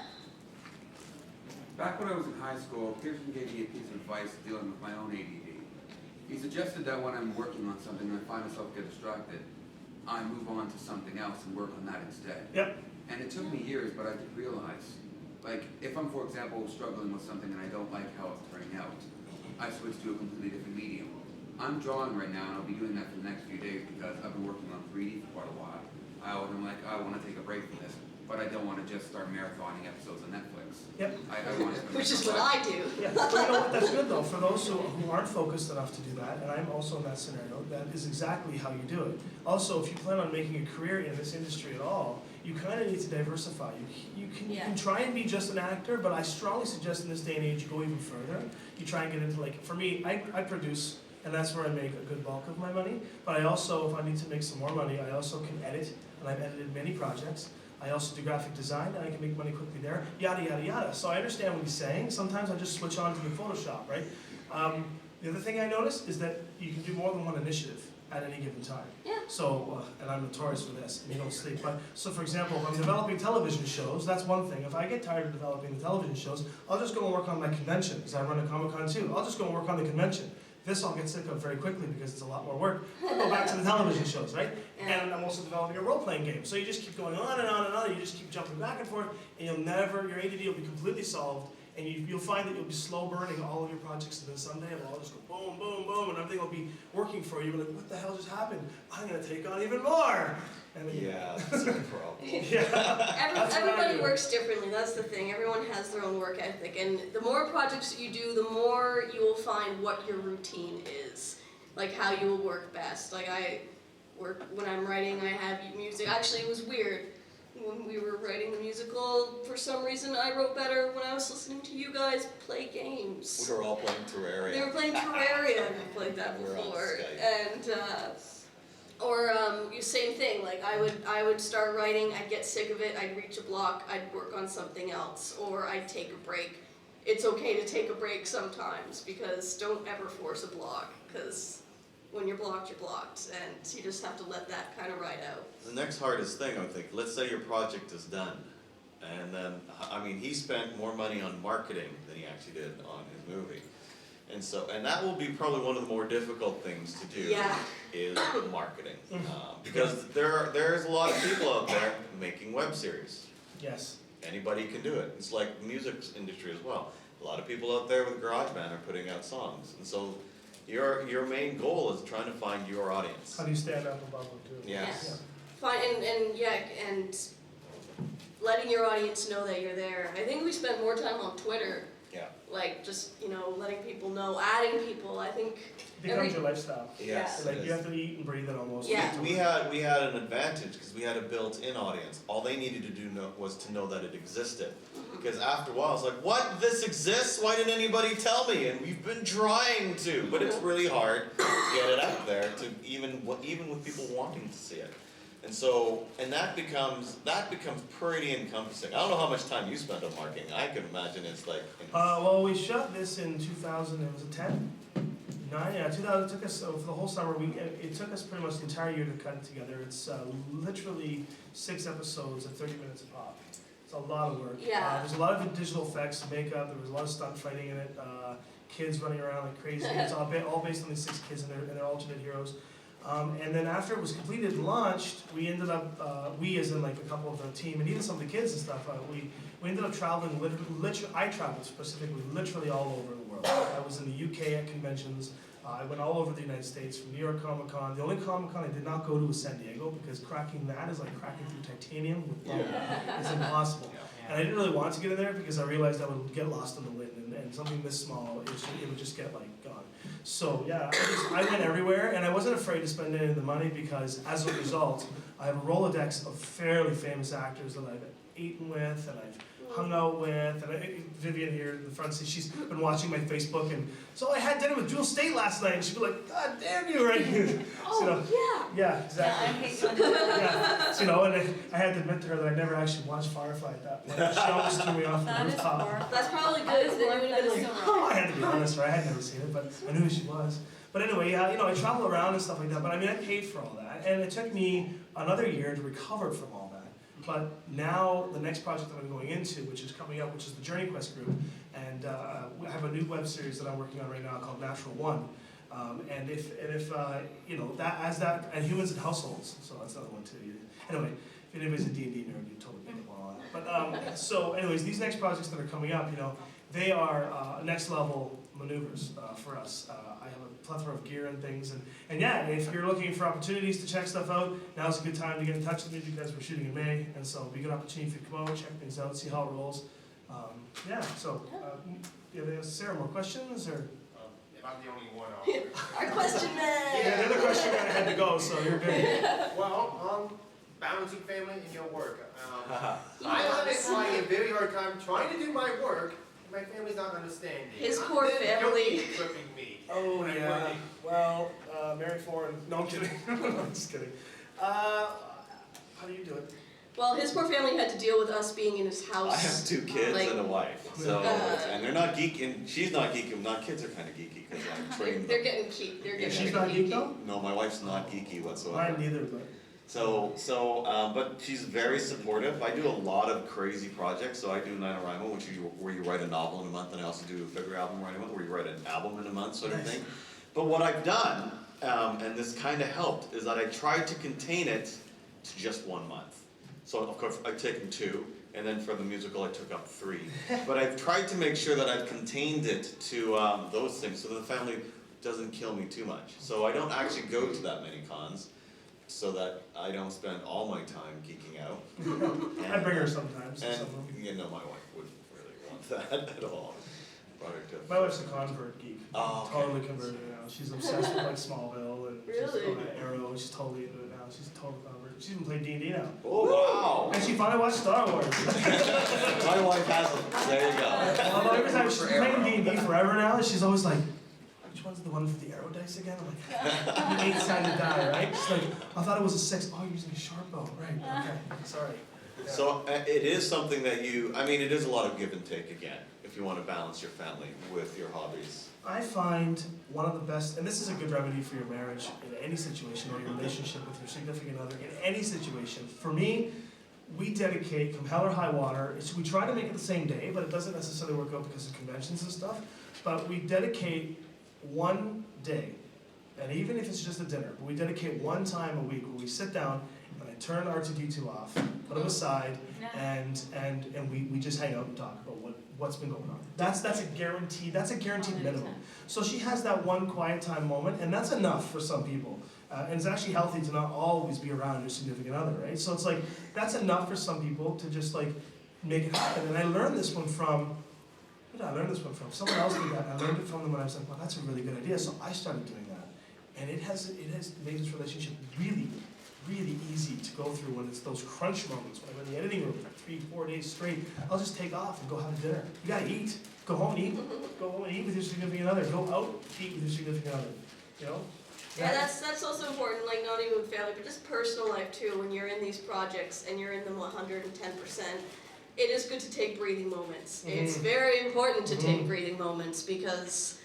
Back when I was in high school, Pearson gave me a piece of advice dealing with my own ADD. He suggested that when I'm working on something and I find myself get distracted, I move on to something else and work on that instead. Yep. And it took me years, but I did realize, if I'm, for example, struggling with something and I don't like how it's turning out, I switch to a completely different medium. I'm drawing right now, and I'll be doing that for the next few days because I've been working on 3D for quite a while. I'm like, I want to take a break from this, but I don't want to just start marathoning episodes on Netflix. Yep. I want to. Which is what I do. Yeah. But you know what? That's good though. For those who aren't focused enough to do that, and I'm also in that scenario, that is exactly how you do it. Also, if you plan on making a career in this industry at all, you kind of need to diversify. You Yeah. can try and be just an actor, but I strongly suggest in this day and age you go even further. You try and get into, like, for me, I produce, and that's where I make a good bulk of my money. But I also, if I need to make some more money, I also can edit, and I've edited many projects. I also do graphic design, and I can make money quickly there, yada, yada, yada. So I understand what he's saying. Sometimes I just switch on to the Photoshop, right? The other thing I noticed is that you can do more than one initiative at any given time. Yeah. So, and I'm notorious for this, and you don't sleep. But, so for example, if I'm developing television shows, that's one thing. If I get tired of developing the television shows, I'll just go and work on my convention, because I run a Comic-Con too. I'll just go and work on the convention. This I'll get sick of very quickly because it's a lot more work. I'll go back to the television shows, right? Yeah. And I'm also developing a role-playing game. So you just keep going on and on and on, you just keep jumping back and forth, and you'll never, your ADD will be completely solved, and you'll find that you'll be slow burning all of your projects, and then someday it'll all just go boom, boom, boom, and everything will be working for you. You're like, what the hell just happened? I'm gonna take on even more! And then Yeah, that's a problem. yeah. That's what I Everybody do. works differently, that's the thing. Everyone has their own work ethic, and the more projects that you do, the more you will find what your routine is. Like how you will work best. Like I work, when I'm writing, I have music. Actually, it was weird. When we were writing the musical, for some reason I wrote better when I was listening to you guys play games. We were all playing Terraria. They were playing Terraria, I've played that We were on before. Skype. And you same thing, like I would start writing, I'd get sick of it, I'd reach a block, I'd work on something else, or I'd take a break. It's okay to take a break sometimes, because don't ever force a block, because when you're blocked, and you just have to let that kind of ride out. The next hardest thing, I think, let's say your project is done, and then, I mean, he spent more money on marketing than he actually did on his movie. And that will be probably one of the more difficult things to do, Yeah. is marketing. Because there's a lot of people out there making web series. Yes. Anybody can do it. It's like the music industry as well. A lot of people out there with GarageBand are putting out songs. And so your main goal is trying to find your audience. How do you stand up above them too? Yes. Fine, and letting your audience know that you're there. I think we spend more time on Twitter, Yeah. like just, letting people know, adding people. I think It becomes your lifestyle. Yes. Like it you is. have to eat and breathe it almost. Yeah. We had an advantage because we had a built-in audience. All they needed to do was to know that it existed. Because after a while, it's like, what? This exists? Why didn't anybody tell me? And we've been trying to, but it's really hard to get it out there to even with people wanting to see it. And so, that becomes pretty encompassing. I don't know how much time you spent on marketing. I can imagine it's like. Well, we shot this in 2000. It was a 10, 9. Yeah, 2000. It took us for the whole summer. It took us pretty much the entire year to cut it together. It's literally 6 episodes at 30 minutes a pop. It's a lot of work. Yeah. There's a lot of digital effects, makeup. There was a lot of stunt fighting in it. Kids running around like crazy. It's all based on these 6 kids and their alternate heroes. And then after it was completed and launched, we ended up, we as in like a couple of the team, and even some of the kids and stuff, we ended up traveling, I traveled specifically, literally all over the world. I was in the UK at conventions, I went all over the United States, from New York Comic-Con. The only Comic-Con I did not go to was San Diego, because cracking that is like cracking through titanium with bone. It's impossible. And I didn't really want to get in there because I realized I would get lost in the wind, and something this small, it would just get like gone. So yeah, I went everywhere, and I wasn't afraid to spend any of the money because as a result, I have a Rolodex of fairly famous actors that I've eaten with and I've hung out with, and Vivian here in the front seat, she's been watching my Facebook, and so I had dinner with Jewel State last night, and she'd be like, God damn you, right? Oh, Yeah, exactly. Yeah, so, and I had to admit to her that I never actually watched Firefly at that point. She almost threw me off the rooftop. That's probably good, then you would have been like, I had to be honest, right? I had never seen it, but I knew who she was. But anyway, yeah, I travel around and stuff like that, but I mean, I paid for all that, and it took me another year to recover from all that. But now, the next project that I'm going into, which is coming up, which is the Journey Quest group, and I have a new web series that I'm working on right now called Natural One. And if and Humans and Households, so that's another one too. Anyway, if anybody's a D&D nerd, you totally get them all that. But so anyways, these next projects that are coming up, they are next level maneuvers for us. I have a plethora of gear and things, and yeah, if you're looking for opportunities to check stuff out, now's a good time to get in touch with me because we're shooting in May, and so it'll be a good opportunity for you to come out, check things out, see how it rolls. Sarah, more questions or? If I'm the only one, our question man! Yeah, the other question man had to go, so you're good. Well, balancing family and your work. I honestly find a very hard time trying to do my work, and my family's not understanding. His poor family. Don't tripping me. Oh, when I'm yeah. working. Well, Mary Foreign. No, I'm kidding. I'm just kidding. How do you do it? Well, his poor family had to deal with us being in his house. I have 2 kids like, and a wife, so, uh, and they're not geeky, and she's not geeky, not kids are kinda geeky, cause I train They're them. getting geek. They're Yeah, getting She's not geek though? No, my wife's not geeky whatsoever. Mine neither, but. But she's very supportive. I do a lot of crazy projects. So I do NaNoWriMo, where you write a novel in a month, and I also do a figure album writing month, where you write an album in a month, sort of Nice. thing. But what I've done, and this kind of helped, is that I tried to contain it to just 1 month. So of course I've taken 2, and then for the musical I took up 3. But I've tried to make sure that I've contained it to those things, so the family doesn't kill me too much. So I don't actually go to that many cons, so that I don't spend all my time geeking out. I bring her sometimes. to And, some of them. you know, my wife wouldn't really want that at all. Brought her to- My wife's a convert geek. Oh, okay. Totally converted now. She's obsessed with like Smallville and she's Really? going to Arrow. She's totally into it now. She's a total convert. She's even played D&D now. Oh, wow! And she finally watched Star Wars. My wife hasn't, there you go. Although every time she's For playing Arrow. D&D forever now, and she's always like, which one's the one with the arrow dice again? I'm like, the 8-sided die, right? She's like, I thought it was a 6. Oh, you're using a sharp bow, right? Okay, sorry. Yeah. So it is something that it is a lot of give and take again, if you want to balance your family with your hobbies. I find one of the best, and this is a good remedy for your marriage in any situation, or your relationship with your significant other in any situation. For me, we dedicate, come hell or high water, we try to make it the same day, but it doesn't necessarily work out because of conventions and stuff. But we dedicate one day, and even if it's just a dinner, we dedicate one time a week where we sit down and I turn R2D2 off, put him aside, and we just hang out and talk about what's been going on. That's a guarantee. That's a guaranteed minimum. So she has that one quiet time moment, and that's enough for some people. And it's actually healthy to not always be around your significant other, right? So it's like that's enough for some people to just like make it happen. And I learned this one from. Who did I learn this one from? Someone else did that. And I learned it from them, and I was like, well, that's a really good idea. So I started doing that, and it has made this relationship really, really easy to go through when it's those crunch moments, when I'm in the editing room for 3-4 days straight. I'll just take off and go have a dinner. You gotta eat. Go home and eat. Go home and eat with your significant other. Go out, eat with your significant other. You know? Yeah, that's also important, like not even with family, but just personal life too, when you're in these projects and you're in them 110%. It is good to take breathing moments. It's very important to take breathing moments because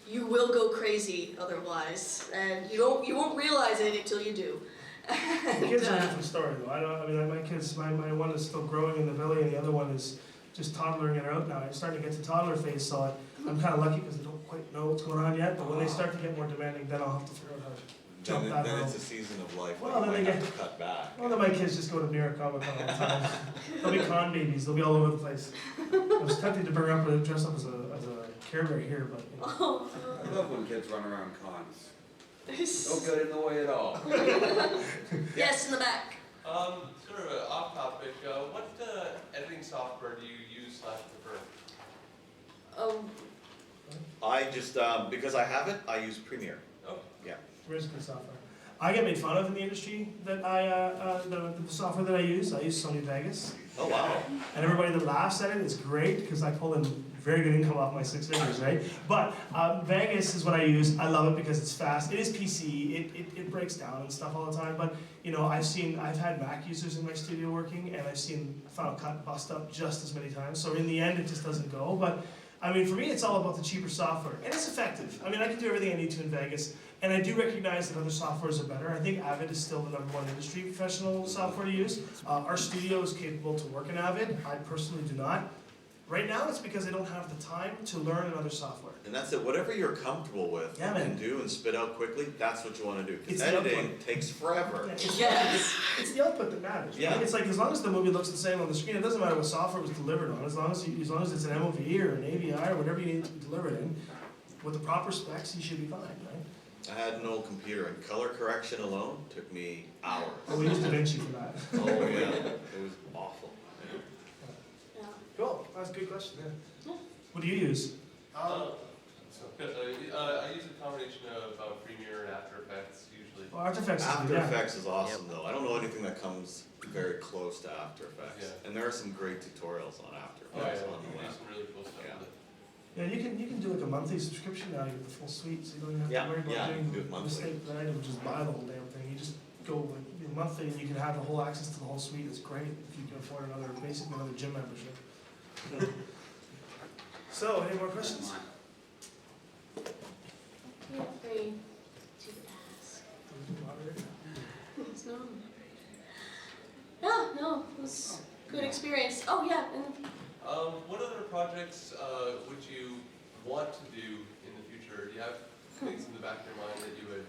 you will go crazy otherwise, and you won't realize it until you do. The kids are a different story though. I mean, my kids, my one is still growing in the belly, and the other one is just toddlering it out now. I'm starting to get to toddler phase, so I'm kind of lucky because they don't quite know what's going on yet. But when they start to get more demanding, then I'll have to figure out how to jump that Then it's hurdle. a season of life Well, where then you they might have get- to cut back. Well, then my kids just go to New York Comic Con all the time. They'll be con babies. They'll be all over the place. I was tempted to bring up and dress up as a Care Bear here, but you know. Oh, I love when kids run around cons. No oh. good in the way at all. Yes, in the back. Sort of off topic, what editing software do you use / prefer? I just, because I have it, I use Premiere. Oh, Where's good software? I get made fun of in the industry that the software that I use Sony Vegas. Oh, wow. And everybody that laughs at it is great because I pull in very good income off my 6 figures, right? But Vegas is what I use. I love it because it's fast. It is PC. It breaks down and stuff all the time. But you know, I've had Mac users in my studio working, and I've seen Final Cut bust up just as many times. So in the end, it just doesn't go. But I mean, for me, it's all about the cheaper software, and it's effective. I mean, I can do everything I need to in Vegas, and I do recognize that other softwares are better. I think Avid is still the #1 industry professional software to use. Our studio is capable to work in Avid. I personally do not. Right now, it's because I don't have the time to learn another software. And that's it. Whatever you're comfortable with Yeah, and man. do and spit out quickly, that's what you want to do. It's Because the editing output. takes forever. Yeah, it's, Yes. it's the output that matters. Right? Yeah. It's like as long as the movie looks the same on the screen, it doesn't matter what software it was delivered on. As long as it's an MOV or an AVI or whatever you need to be delivered in, with the proper specs, you should be fine, right? I had an old computer, and color correction alone took me hours. Well, we use DaVinci for that. Oh, yeah. It was awful. Yeah. Cool. That's a good question. Yeah. What do you use? I use a combination of Premiere and After Effects usually. Well, After Effects is After good, yeah. Effects is awesome though. I don't know anything that comes very close to After Effects. Yeah. And there are some great tutorials on After Oh, yeah, Effects you on the can do web. some really cool stuff Yeah. with it. Yeah, you can do like a monthly subscription now, you get the full suite, so you don't even have Yeah, to worry about yeah, you doing can do it the monthly. mistake that I did, which is buy the whole damn thing. You just go like monthly and you can have the whole access to the whole suite. It's great if you can afford basically another gym membership. So, any more questions? Feel free to ask. No. Yeah, no, it was a good experience. Oh yeah, and What other projects would you want to do in the future? Do you have things in the back of your mind that you would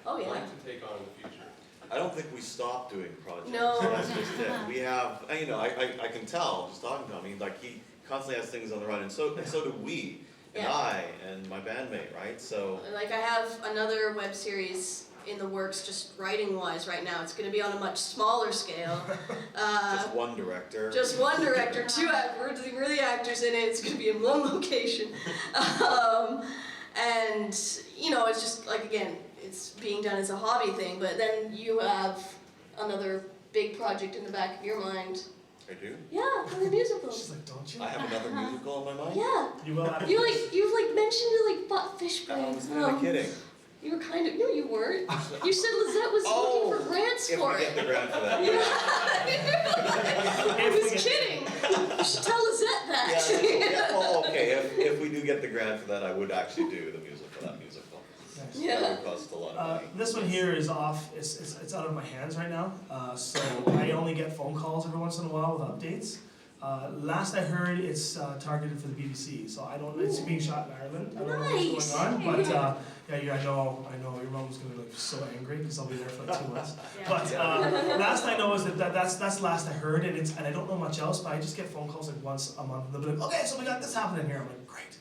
oh yeah. like to take on in the future? I don't think we stop doing projects. No. That's just it. We have, and, you know, I can tell just talking to him. I mean, like he constantly has things on the run, and so do we, and Yeah. I and my bandmate, right? So Like I have another web series in the works, just writing wise right now. It's going to be on a much smaller scale. just one director. Just one director, we're the actors in it. It's going to be in one location. And, you know, it's just like, again, it's being done as a hobby thing, but then you have another big project in the back of your mind. I do. Yeah, another musical. She's like, don't you? I have another musical in my mind. Yeah. You will have You've mentioned it like fish I brain. was kind of kidding. You were kind of, no you weren't. You said Lizette was looking for grants If for we it. get the grant for that. I was kidding. You should tell Lizette that. Yeah, well, okay, if we do get the grant for that, I would actually do the musical, that musical. Nice. Yeah. That would cost a lot of money. This one here is off, it's out of my hands right now, so I only get phone calls every once in a while with updates. Last I heard, it's targeted for the BBC, so I don't, it's being shot in Ireland. I don't know what's going on, but yeah, I know, your mom's gonna be like so angry because I'll be there for like 2 months. But last I know is that's last I heard, and I don't know much else, but I just get phone calls like once a month, and they'll be like, okay, so we got this happening here. I'm like, great.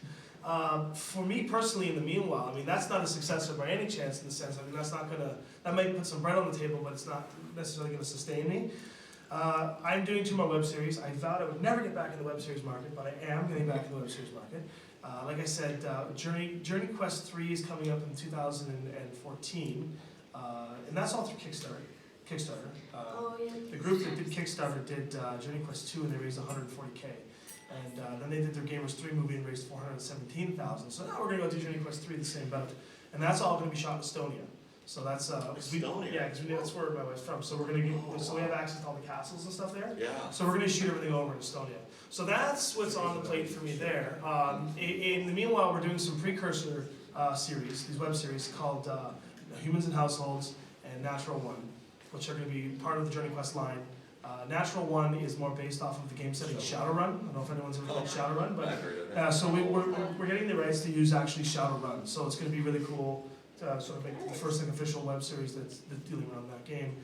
For me personally, in the meanwhile, I mean, that's not a successor by any chance in the sense, I mean, that might put some bread on the table, but it's not necessarily gonna sustain me. I'm doing 2 more web series. I vowed I would never get back in the web series market, but I am getting back in the web series market. Like I said, Journey Quest 3 is coming up in 2014, and that's all through Kickstarter. Oh yeah. The group that did Kickstarter did Journey Quest 2, and they raised 140K. And then they did their Gamers 3 movie and raised 417,000. So now we're going to go do Journey Quest 3 the same boat. And that's all going to be shot in Estonia. So that's Estonia? because that's where my wife's from. So we're going to so we have access to all the castles and stuff there. Yeah. So we're going to shoot everything over in Estonia. So that's what's on the plate for me there. In the meanwhile, we're doing some precursor series, these web series called Humans and Households and Natural One, which are going to be part of the Journey Quest line. Natural One is more based off of the game setting Shadowrun. I don't know if anyone's ever played Shadowrun, but I've heard of it. so we're getting the rights to use actually Shadowrun. So it's going to be really cool to sort of make the first like official web series that's dealing around that game.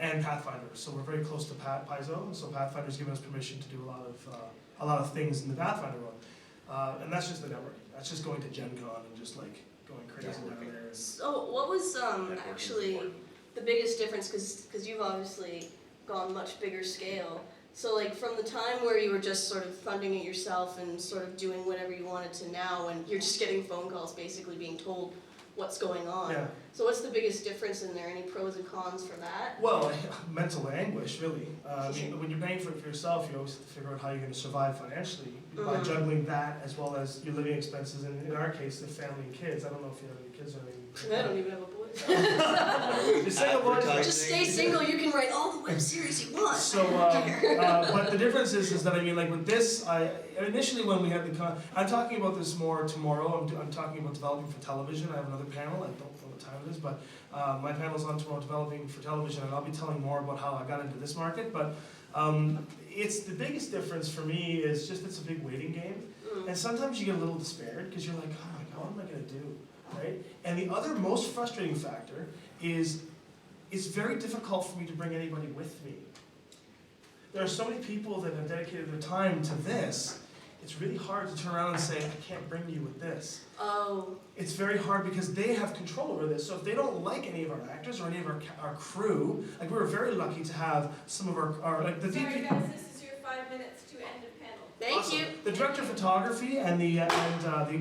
And Pathfinder. So we're very close to Paizo, so Pathfinder's given us permission to do a lot of things in the Pathfinder world. And that's just the network. That's just going to Gen Con and just like going crazy down there. So what was actually the biggest difference, because you've obviously gone much bigger scale. So like from the time where you were just sort of funding it yourself and sort of doing whatever you wanted to now, and you're just getting phone calls basically being told what's going on. Yeah. So what's the biggest difference in there? Any pros and cons for that? Well, mental anguish, really. I mean, when you're paying for it for yourself, you always have to figure out how you're going to survive financially by juggling that as well as your living expenses, and in our case, the family and kids. I don't know if you have any kids or anything. I don't even have a boy. You're single, boys. Just stay single, you can write all the web series you want. So, but the difference is that I mean, like with this, initially when we had I'm talking about this more tomorrow. I'm talking about developing for television. I have another panel. I don't know what time it is, but my panel's on tomorrow, developing for television, and I'll be telling more about how I got into this market. But it's the biggest difference for me is just it's a big waiting game, and sometimes you get a little despaired because you're like, oh my God, what am I gonna do, right? And the other most frustrating factor is it's very difficult for me to bring anybody with me. There are so many people that have dedicated their time to this, it's really hard to turn around and say, I can't bring you with this. Oh. It's very hard because they have control over this. So if they don't like any of our actors or any of our crew, like we were very lucky to have some of our like the Sorry VP. guys, this is your 5 minutes to end a panel. Thank Awesome. you. The director of photography and the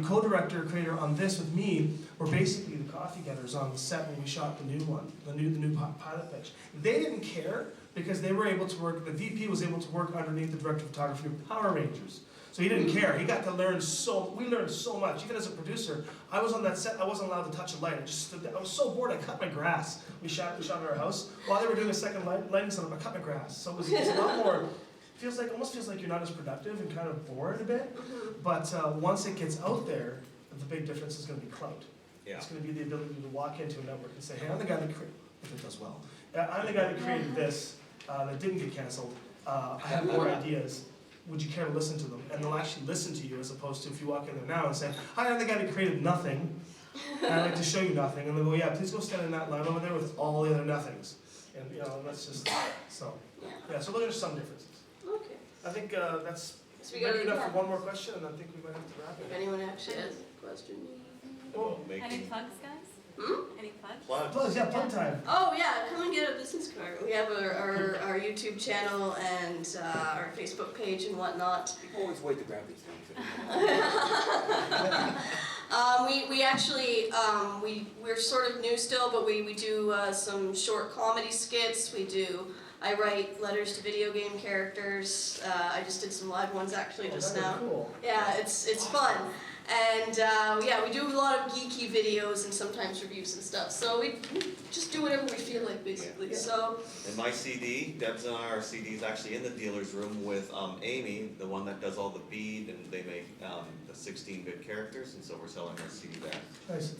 co-director creator on this with me were basically the coffee getters on the set when we shot the new one, the new pilot pitch. They didn't care because they were able to work. The VP was able to work underneath the director of photography of Power Rangers. So he didn't care. He got to learn we learned so much. Even as a producer, I was on that set. I wasn't allowed to touch a light. I just stood there. I was so bored. I cut my grass. We shot at our house. While they were doing a second lighting setup, I cut my grass. So it was a lot more. Almost feels like you're not as productive and kind of bored a bit. But once it gets out there, the big difference is going to be clout. Yeah. It's going to be the ability to walk into a network and say, hey, I'm the guy that created, if it does well, I'm the guy that created this, that didn't get canceled. I have more ideas. Would you care to listen to them? And they'll actually listen to you as opposed to if you walk in there now and say, hi, I'm the guy that created nothing, and I'd like to show you nothing. And they'll go, yeah, please go stand in that line over there with all the other nothings. And that's just, so. Yeah, so those are some differences. Okay. I think that's So we maybe got enough for one more question, and I think we might have to wrap If it. anyone actually has a question. Well, Make Any plugs, guys? Any plugs? plugs. Plus, yeah, plug time. Oh yeah, come and get a business card. We have our YouTube channel and our Facebook page and whatnot. People always wait to grab these things. We actually, we're sort of new still, but we do some short comedy skits. I write letters to video game characters. I just did some live ones actually just Very now. cool. Yeah, it's fun. And yeah, we do a lot of geeky videos and sometimes reviews and stuff. So we just do whatever we feel like basically. Yeah. So And my CD, Deb's and our CD is actually in the dealer's room with Amy, the one that does all the bead, and they make the 16-bit characters, and so we're selling our CD there. Nice.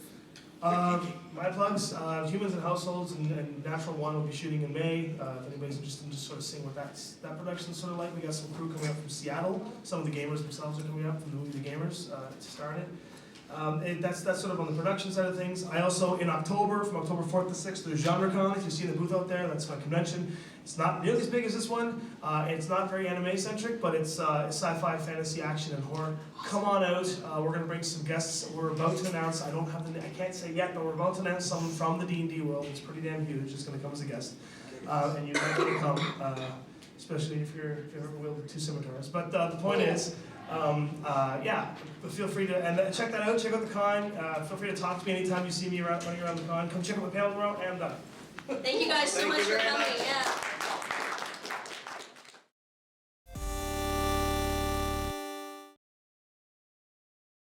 My plugs, Humans and Households and Natural One will be shooting in May. If anybody's interested in just sort of seeing what that production's sort of like, we got some crew coming up from Seattle. Some of the gamers themselves are coming up from the movie The Gamers to star in it. That's sort of on the production side of things. I also, in October, from October 4th to 6th, there's GenreCon. If you see the booth out there, that's my convention. It's not nearly as big as this one. It's not very anime-centric, but it's sci-fi, fantasy, action, and horror. Come on out. We're going to bring some guests. We're about to announce, I can't say yet, but we're about to announce someone from the D&D world. It's pretty damn huge. It's going to come as a guest. And you're not going to come, especially if you've ever wielded 2 scimitars. But the point is, yeah, feel free to, and check that out, check out the con. Feel free to talk to me anytime you see me running around the con. Come check out the panel tomorrow, and I'm done. thank you guys so Thank much you for very coming. much. Yeah.